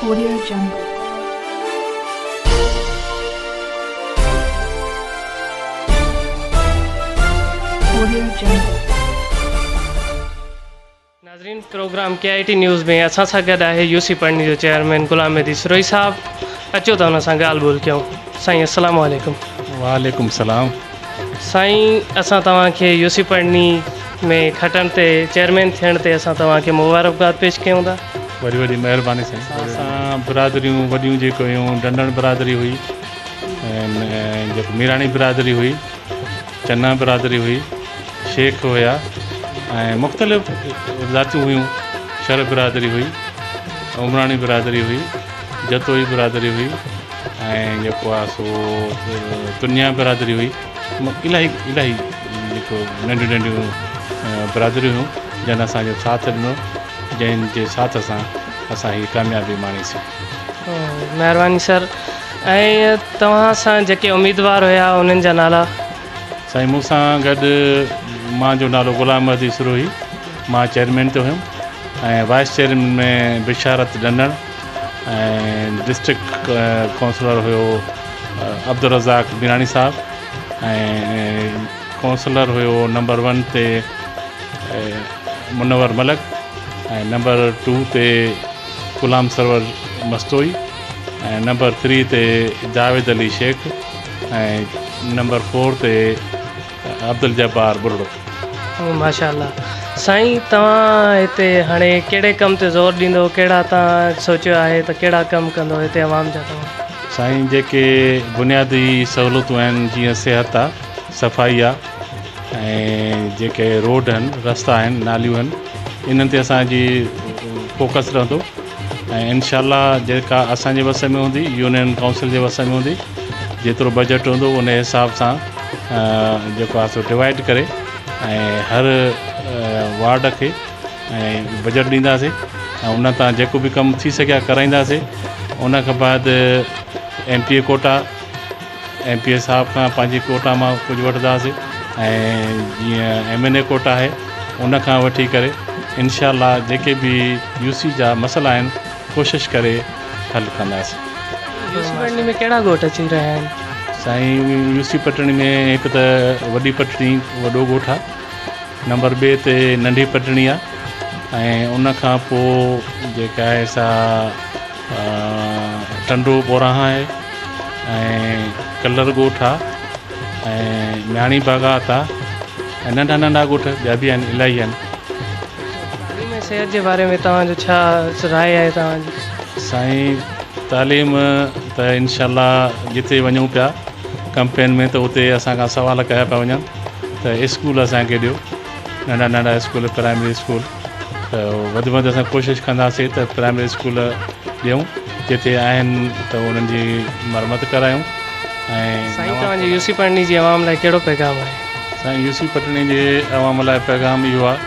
Audio Jungle. Audio Jungle. नाज़रीन programme KIT news में असां सां गॾु आहे यूसी पढ़नी जो चेयरमैन गुलाम मेहदी सिरोही साहब। अचो त हुन सां ॻाल्हि ॿोल कयूं। साईं अस्सलाम वालेकुम। वालेकुम सलाम। साईं असां तव्हांखे यूसी पढ़नी में खटण ते चेयरमैन थियण ते असां तव्हांखे मुबारकबाद पेश कयूं था। वॾी वॾी महिरबानी साईं। असां बिरादरियूं वॾियूं जेको हुयूं डंडण बिरादरी हुई ऐं जेको मीराणी बिरादरी हुई, चन्ना बिरादरी हुई, शेख हुया ऐं मुख़्तलिफ़ ज़ातियूं हुयूं। शर बिरादरी हुई, उमराणी बिरादरी हुई, जतोई बिरादरी हुई ऐं जेको आहे सो दुनिया बिरादरी हुई। इलाही इलाही जेको नंढियूं नंढियूं बिरादरियूं हुयूं जंहिं असांजो साथ ॾिनो, जंहिंजे साथ असां हीअ कामयाबी माणीसीं। महिरबानी सर। ऐं तव्हां सां जेके उम्मीदवार हुया उन्हनि जा नाला? साईं मूंसां गॾु मुंहिंजो नालो गुलाम मेहदी सिरोही, मां चेयरमैन ते हुयुमि ऐं वाइस चेयरमैन में बिशारत डंडण ऐं डिस्ट्रिक्ट काउंसलर हुयो अब्दुल रज़ाक मीराणी साहब ऐं काउंसलर हुयो नंबर 1 ते मुनवर मलक ऐं नंबर 2 ते गुलाम सरवर मस्तोई ऐं नंबर 3 ते जावेद अली शेख ऐं नंबर 4 ते अब्दुल जब्बार बुरड़ो। माशाअल्लाह। साईं तव्हां हिते हाणे कहिड़े कम ते ज़ोर ॾींदो, कहिड़ा तव्हां सोचियो आहे त कहिड़ा कम कंदो हिते आवाम जा? तव्हां साईं जेके बुनियादी सहूलियतूं आहिनि जीअं सिहत आहे, सफ़ाई आहे ऐं जेके रोड आहिनि, रस्ता आहिनि, नालियूं आहिनि, इन्हनि ते असांजी फोकस रहंदो ऐं इनशाअल्लाह जेका असांजे वस में हूंदी, यूनियन काउंसिल जे वस में हूंदी, जेतिरो बजट हूंदो उन हिसाब सां जेको आहे सो डिवाइड करे ऐं हर वार्ड खे ऐं बजट ॾींदासीं ऐं उन तां जेको बि कमु थी सघिया कराईंदासीं। उन खां बाद MPA कोटा MPA साहब खां पंहिंजी कोटा मां कुझु वठंदासीं ऐं जीअं MNA कोटा आहे उन खां वठी करे इनशाअल्लाह जेके बि UC जा मसइला आहिनि कोशिशि करे हल कंदासीं। यूसी पढ़नी में कहिड़ा ॻोठ अची रहिया आहिनि? साईं UC पटणी में हिकु त वॾी पटणी वॾो ॻोठ आहे, नंबर 2 ते नंढी पटणी आहे ऐं उन खां पोइ जेका आहे सा टंडो बोराहा आहे ऐं कलर ॻोठ आहे ऐं म्याणी बागात आहे ऐं नंढा नंढा ॻोठ ॿिया बि आहिनि, इलाही आहिनि। तालीम ऐं सिहत जे बारे में तव्हांजो छा राय आहे तव्हांजी? साईं तालीम त इनशाअल्लाह जिते वञूं पिया कंपेन में त उते असांखां सवाल कया पिया वञनि त स्कूल असांखे ॾियो, नंढा नंढा स्कूल, प्राइमरी स्कूल, त वधि में वधि असां कोशिशि कंदासीं त प्राइमरी स्कूल ॾियूं, जिते आहिनि त उन्हनि जी मरमत करायूं। ऐं साईं तव्हांजी यूसी पढ़नी जी आवाम लाइ कहिड़ो पैगाम आहे? साईं UC पटणी जे आवाम लाइ पैगाम इहो आहे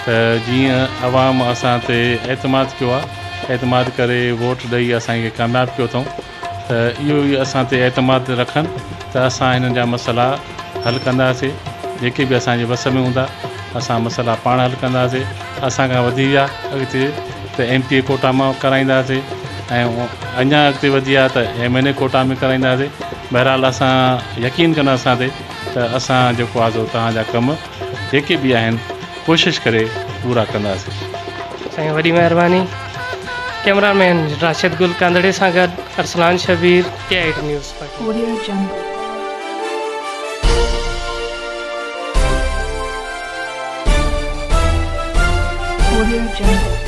त जीअं आवाम असां ते एतमाद कयो आहे, एतमाद करे वोट ॾेई असांखे कामयाबु कयो अथऊं, त इहो ई असां ते एतमाद रखनि त असां हिननि जा मसइला हल कंदासीं। जेके बि असांजे वस में हूंदा असां मसइला पाण हल कंदासीं। असांखां वधी विया अॻिते त MPA कोटा मां कराईंदासीं ऐं अञा अॻिते वधी विया त MNA कोटा में कराईंदासीं। बहरहाल असां यकीन कंदा असां ते त असां जेको आहे सो तव्हांजा कम जेके बि आहिनि कोशिशि करे पूरा कंदासीं। साईं वॾी महिरबानी। कैमरामैन राशिद गुल कांदड़े सां गॾु Arsalan Shabbir, KIT news. Audio Jungle. Audio Jungle.